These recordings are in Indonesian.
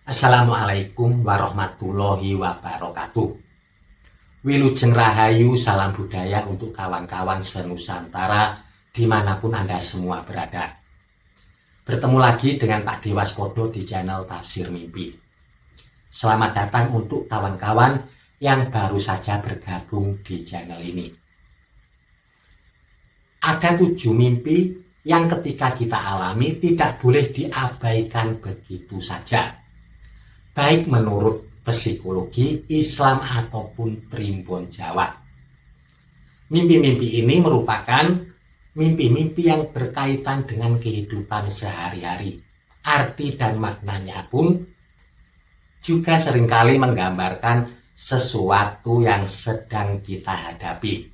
Assalamualaikum warahmatullahi wabarakatuh. Wilujeng Rahayu, salam budaya untuk kawan-kawan senusantara dimanapun Anda semua berada. Bertemu lagi dengan Pak Dewaspodo di channel Tafsir Mimpi. Selamat datang untuk kawan-kawan yang baru saja bergabung di channel ini. Ada 7 mimpi yang ketika kita alami tidak boleh diabaikan begitu saja, baik menurut psikologi Islam ataupun primbon Jawa. Mimpi-mimpi ini merupakan mimpi-mimpi yang berkaitan dengan kehidupan sehari-hari. Arti dan maknanya pun juga seringkali menggambarkan sesuatu yang sedang kita hadapi.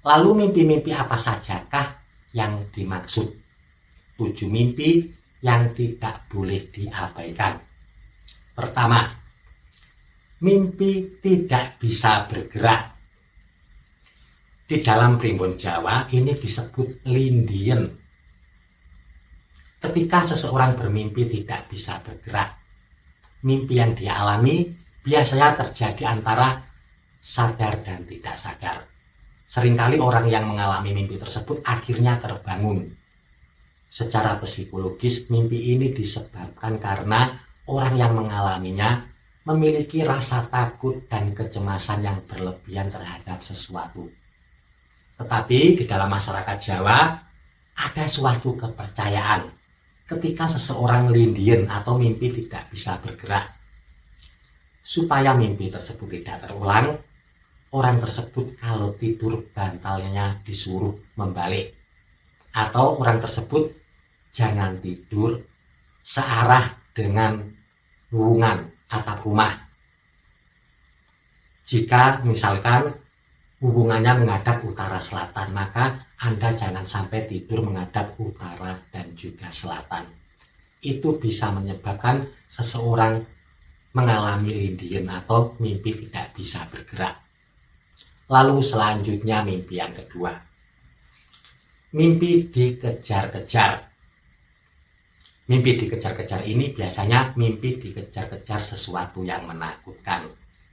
Lalu mimpi-mimpi apa sajakah yang dimaksud? 7 mimpi yang tidak boleh diabaikan. Pertama, mimpi tidak bisa bergerak. Di dalam primbon Jawa ini disebut lindien. Ketika seseorang bermimpi tidak bisa bergerak, mimpi yang dialami biasanya terjadi antara sadar dan tidak sadar. Seringkali orang yang mengalami mimpi tersebut akhirnya terbangun. Secara psikologis, mimpi ini disebabkan karena orang yang mengalaminya memiliki rasa takut dan kecemasan yang berlebihan terhadap sesuatu. Tetapi di dalam masyarakat Jawa ada suatu kepercayaan ketika seseorang lindien atau mimpi tidak bisa bergerak. Supaya mimpi tersebut tidak terulang, orang tersebut kalau tidur bantalnya disuruh membalik. Atau orang tersebut jangan tidur searah dengan hubungan atap rumah. Jika misalkan hubungannya menghadap utara selatan, maka Anda jangan sampai tidur menghadap utara dan juga selatan. Itu bisa menyebabkan seseorang mengalami lindien atau mimpi tidak bisa bergerak. Lalu selanjutnya mimpi yang kedua, mimpi dikejar-kejar. Mimpi dikejar-kejar ini biasanya mimpi dikejar-kejar sesuatu yang menakutkan.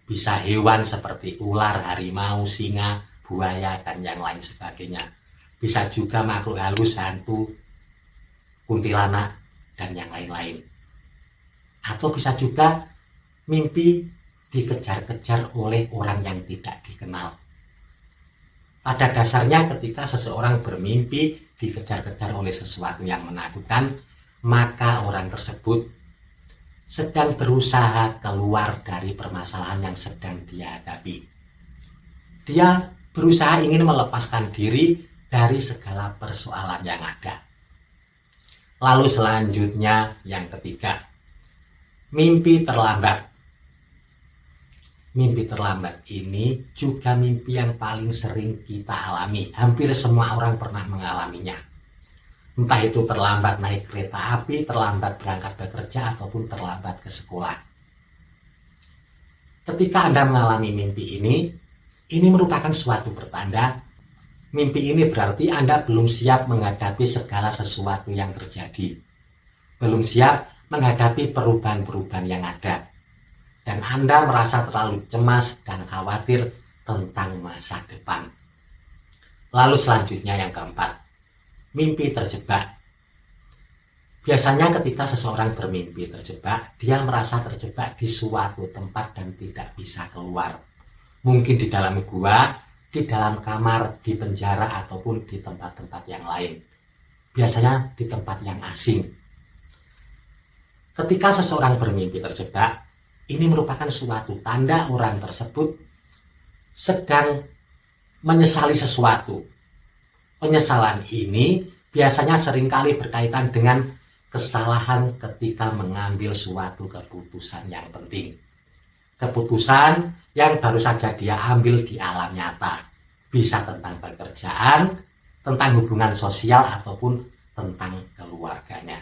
Bisa hewan seperti ular, harimau, singa, buaya, dan yang lain sebagainya. Bisa juga makhluk halus, hantu, kuntilanak, dan yang lain-lain. Atau bisa juga mimpi dikejar-kejar oleh orang yang tidak dikenal. Pada dasarnya ketika seseorang bermimpi dikejar-kejar oleh sesuatu yang menakutkan, maka orang tersebut sedang berusaha keluar dari permasalahan yang sedang dia hadapi. Dia berusaha ingin melepaskan diri dari segala persoalan yang ada. Lalu selanjutnya yang ketiga, mimpi terlambat. Mimpi terlambat ini juga mimpi yang paling sering kita alami. Hampir semua orang pernah mengalaminya. Entah itu terlambat naik kereta api, terlambat berangkat bekerja, ataupun terlambat ke sekolah. Ketika Anda mengalami mimpi ini merupakan suatu pertanda. Mimpi ini berarti Anda belum siap menghadapi segala sesuatu yang terjadi. Belum siap menghadapi perubahan-perubahan yang ada. Dan Anda merasa terlalu cemas dan khawatir tentang masa depan. Lalu selanjutnya yang keempat, mimpi terjebak. Biasanya ketika seseorang bermimpi terjebak, dia merasa terjebak di suatu tempat dan tidak bisa keluar. Mungkin di dalam gua, di dalam kamar, di penjara, ataupun di tempat-tempat yang lain. Biasanya di tempat yang asing. Ketika seseorang bermimpi terjebak, ini merupakan suatu tanda orang tersebut sedang menyesali sesuatu. Penyesalan ini biasanya seringkali berkaitan dengan kesalahan ketika mengambil suatu keputusan yang penting. Keputusan yang baru saja dia ambil di alam nyata. Bisa tentang pekerjaan, tentang hubungan sosial, ataupun tentang keluarganya.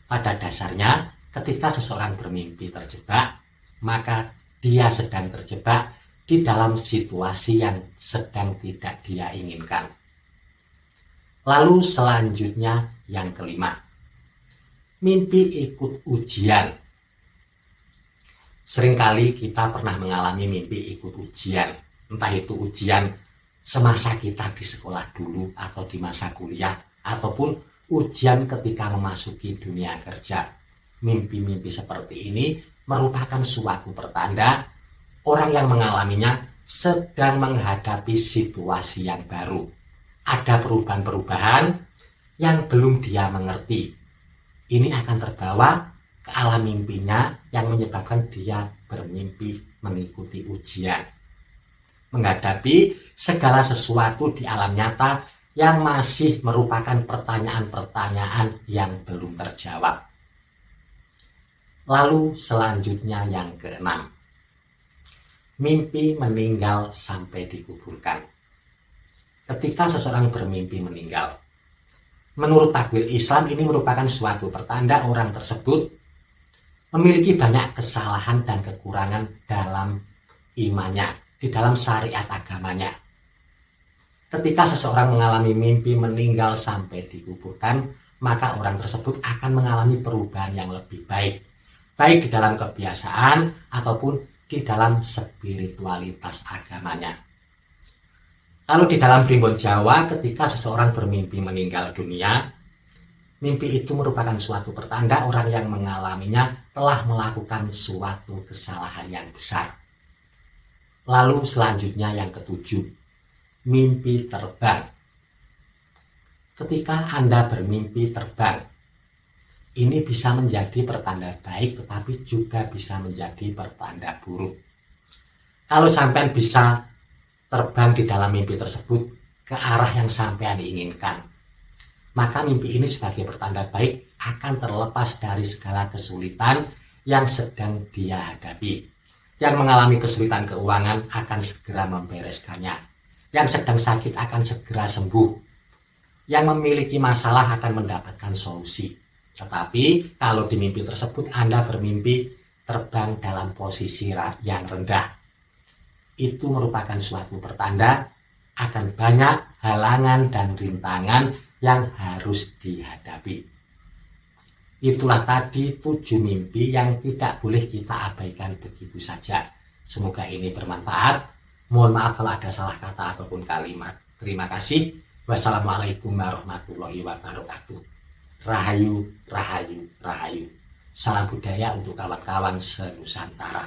Pada dasarnya, ketika seseorang bermimpi terjebak, maka dia sedang terjebak di dalam situasi yang sedang tidak dia inginkan. Lalu selanjutnya yang kelima, mimpi ikut ujian. Seringkali kita pernah mengalami mimpi ikut ujian. Entah itu ujian semasa kita di sekolah dulu atau di masa kuliah, ataupun ujian ketika memasuki dunia kerja. Mimpi-mimpi seperti ini merupakan suatu pertanda orang yang mengalaminya sedang menghadapi situasi yang baru. Ada perubahan-perubahan yang belum dia mengerti. Ini akan terbawa ke alam mimpinya yang menyebabkan dia bermimpi mengikuti ujian. Menghadapi segala sesuatu di alam nyata yang masih merupakan pertanyaan-pertanyaan yang belum terjawab. Lalu selanjutnya yang keenam, mimpi meninggal sampai dikuburkan. Ketika seseorang bermimpi meninggal, menurut takwil Islam ini merupakan suatu pertanda orang tersebut memiliki banyak kesalahan dan kekurangan dalam imannya, di dalam syariat agamanya. Ketika seseorang mengalami mimpi meninggal sampai dikuburkan, maka orang tersebut akan mengalami perubahan yang lebih baik, baik di dalam kebiasaan ataupun di dalam spiritualitas agamanya. Lalu di dalam primbon Jawa, ketika seseorang bermimpi meninggal dunia, mimpi itu merupakan suatu pertanda orang yang mengalaminya telah melakukan suatu kesalahan yang besar. Lalu selanjutnya yang ketujuh, mimpi terbang. Ketika Anda bermimpi terbang, ini bisa menjadi pertanda baik, tetapi juga bisa menjadi pertanda buruk. Kalau sampean bisa terbang di dalam mimpi tersebut ke arah yang sampean inginkan, maka mimpi ini sebagai pertanda baik akan terlepas dari segala kesulitan yang sedang dia hadapi. Yang mengalami kesulitan keuangan akan segera membereskannya. Yang sedang sakit akan segera sembuh. Yang memiliki masalah akan mendapatkan solusi. Tetapi kalau di mimpi tersebut Anda bermimpi terbang dalam posisi yang rendah, itu merupakan suatu pertanda akan banyak halangan dan rintangan yang harus dihadapi. Itulah tadi 7 mimpi yang tidak boleh kita abaikan begitu saja. Semoga ini bermanfaat. Mohon maaf kalau ada salah kata ataupun kalimat. Terima kasih. Wassalamualaikum warahmatullahi wabarakatuh. Rahayu, rahayu, rahayu. Salam budaya untuk kawan-kawan se-Nusantara.